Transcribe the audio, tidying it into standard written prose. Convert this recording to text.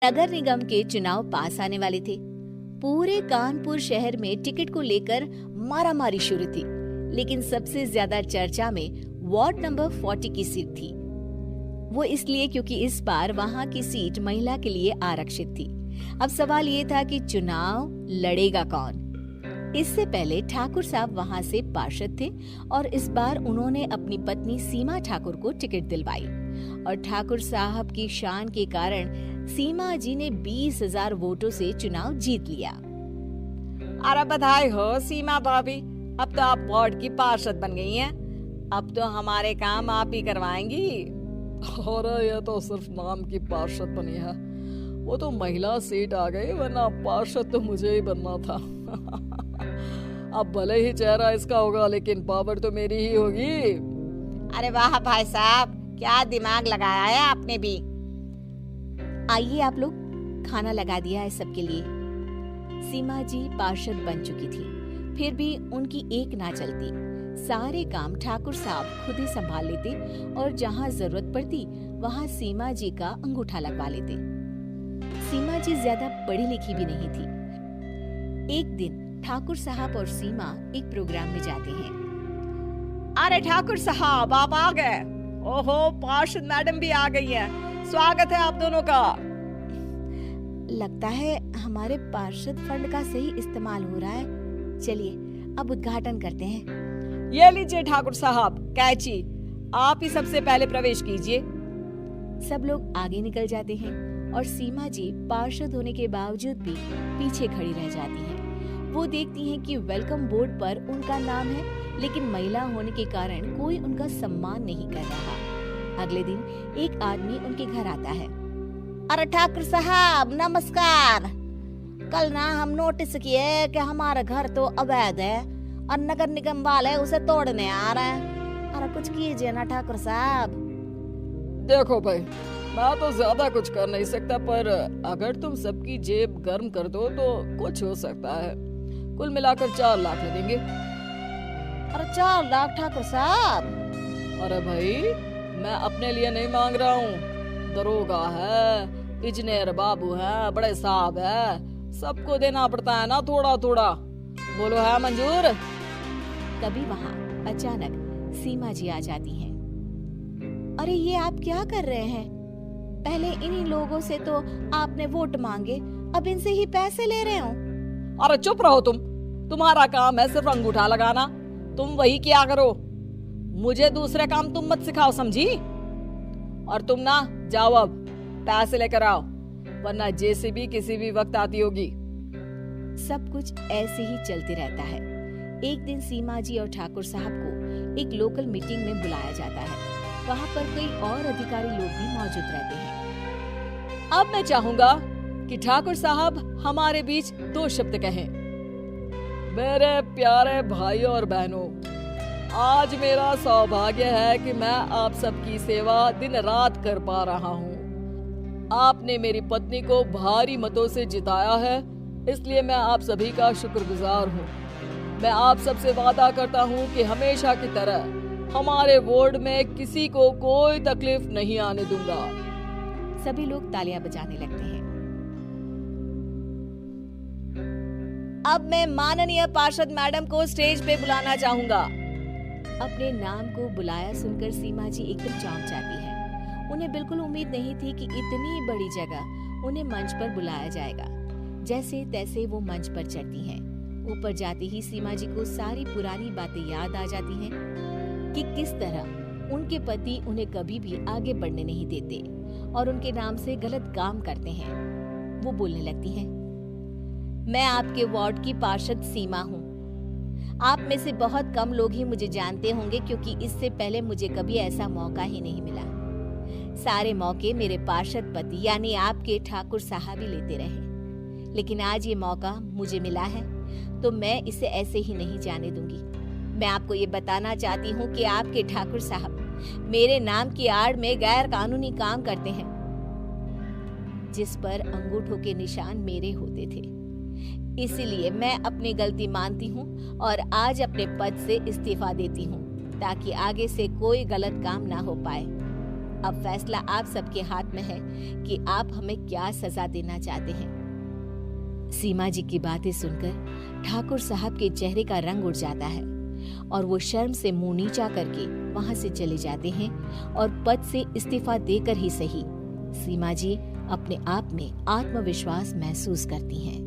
नगर निगम के चुनाव पास आने वाले थे। पूरे कानपुर शहर में टिकट को लेकर मारामारी शुरू थी, लेकिन सबसे ज्यादा चर्चा में वार्ड नंबर 40 की सीट थी। वो इसलिए क्योंकि इस बार वहां की सीट महिला के लिए आरक्षित थी। अब सवाल ये था कि चुनाव लड़ेगा कौन। इससे पहले ठाकुर साहब वहां से पार्षद थे और इस बार उन्होंने अपनी पत्नी सीमा ठाकुर को टिकट दिलवाई और ठाकुर साहब की शान के कारण सीमा जी ने 20,000 वोटों से चुनाव जीत लिया। अरे बधाई हो सीमा भाभी, अब तो आप वार्ड की पार्षद बन गई हैं। अब तो हमारे काम आप ही करवाएंगी। और ये तो सिर्फ नाम की पार्षद बनी है, वो तो महिला सीट आ गई, वरना पार्षद तो मुझे ही बनना था। अब भले ही चेहरा इसका होगा, लेकिन पावर तो मेरी ही होगी। अरे वाह भाई साहब, क्या दिमाग लगाया है आपने भी। आइए आप लोग, खाना लगा दिया है सबके लिए। सीमा जी पार्षद बन चुकी थी, फिर भी उनकी एक ना चलती। सारे काम ठाकुर साहब खुद ही संभाल लेते और जहाँ जरूरत पड़ती वहाँ सीमा जी का अंगूठा लगवा लेते। सीमा जी ज्यादा पढ़ी लिखी भी नहीं थी। एक दिन ठाकुर साहब और सीमा एक प्रोग्राम में जाते हैं। अरे ठाकुर साहब, आप आ गए। ओहो, पार्षद मैडम भी आ गई है। स्वागत है आप दोनों का। लगता है हमारे पार्षद फंड का सही इस्तेमाल हो रहा है। चलिए अब उद्घाटन करते हैं। ये लीजिए ठाकुर साहब कैची, आप ही सबसे पहले प्रवेश कीजिए। सब लोग आगे निकल जाते हैं और सीमा जी पार्षद होने के बावजूद भी पीछे खड़ी रह जाती हैं। वो देखती हैं कि वेलकम बोर्ड पर उनका नाम है, लेकिन महिला होने के कारण कोई उनका सम्मान नहीं कर रहा। अगले दिन एक आदमी उनके घर आता है। अरे ठाकुर साहब नमस्कार। कल ना हम नोटिस किए कि हमारा घर तो अवैध है और नगर निगम वाले उसे तोड़ने आ रहे हैं। अरे कुछ कीजिए ना ठाकुर साहब। देखो भाई, मैं तो ज्यादा कुछ कर नहीं सकता, पर अगर तुम सबकी जेब गर्म कर दो तो कुछ हो सकता है। कुल मिलाकर 4 लाख लगेंगे। अरे 4 लाख ठाकुर साहब? अरे भाई, मैं अपने लिए नहीं मांग रहा हूँ। दरोगा है, इंजीनियर बाबू है, बड़े साहब है, सबको देना पड़ता है ना थोड़ा थोड़ा। बोलो है मंजूर? तभी वहाँ अचानक सीमा जी आ जाती हैं। अरे ये आप क्या कर रहे हैं? पहले इन्हीं लोगों से तो आपने वोट मांगे, अब इनसे ही पैसे ले रहे हो। अरे चुप रहो तुम, तुम्हारा काम है सिर्फ अंगूठा लगाना, तुम वही किया करो। मुझे दूसरे काम तुम मत सिखाओ, समझी? और तुम ना जाओ, अब पैसे लेकर आओ, वरना जेसीबी किसी भी वक्त आती होगी। सब कुछ ऐसे ही चलते रहता है। एक दिन सीमा जी और ठाकुर साहब को एक लोकल मीटिंग में बुलाया जाता है। वहाँ पर कई और अधिकारी लोग भी मौजूद रहते हैं। अब मैं चाहूंगा कि ठाकुर साहब हमारे बीच 2 शब्द कहें। मेरे प्यारे भाइयों और बहनों, आज मेरा सौभाग्य है कि मैं आप सबकी सेवा दिन रात कर पा रहा हूँ। आपने मेरी पत्नी को भारी मतों से जिताया है, इसलिए मैं आप सभी का शुक्रगुजार हूँ। मैं आप सबसे वादा करता हूँ कि हमेशा की तरह हमारे वार्ड में किसी को कोई तकलीफ नहीं आने दूंगा। सभी लोग तालियां बजाने लगते हैं। अब मैं माननीय पार्षद मैडम को स्टेज पे बुलाना चाहूंगा। अपने नाम को बुलाया सुनकर सीमा जी एकदम चौंक जाती है। उन्हें बिल्कुल उम्मीद नहीं थी कि इतनी बड़ी जगह उन्हें मंच पर बुलाया जाएगा। जैसे तैसे वो मंच पर चढ़ती हैं। ऊपर जाते ही सीमा जी को सारी पुरानी बातें याद आ जाती हैं कि किस तरह उनके पति उन्हें कभी भी आगे बढ़ने नहीं देते और उनके नाम से गलत काम करते हैं। वो बोलने लगती हैं, मैं आपके वार्ड की पार्षद सीमा हूँ। आप में से बहुत कम लोग ही मुझे जानते होंगे, क्योंकि इससे पहले मुझे कभी ऐसा मौका ही नहीं मिला। सारे मौके मेरे पार्षद पति यानी आपके ठाकुर साहब ही लेते रहे, लेकिन आज ये मौका मुझे मिला है तो मैं इसे ऐसे ही नहीं जाने दूंगी। मैं आपको ये बताना चाहती हूँ कि आपके ठाकुर साहब मेरे नाम की आड़ में गैर कानूनी काम करते हैं, जिस पर अंगूठों के निशान मेरे होते थे। इसीलिए मैं अपनी गलती मानती हूँ और आज अपने पद से इस्तीफा देती हूँ, ताकि आगे से कोई गलत काम ना हो पाए। अब फैसला आप सबके हाथ में है कि आप हमें क्या सजा देना चाहते हैं। सीमा जी की बातें सुनकर ठाकुर साहब के चेहरे का रंग उड़ जाता है और वो शर्म से मुंह नीचा करके वहां से चले जाते हैं और पद से इस्तीफा देकर ही सही सीमा जी अपने आप में आत्मविश्वास महसूस करती हैं।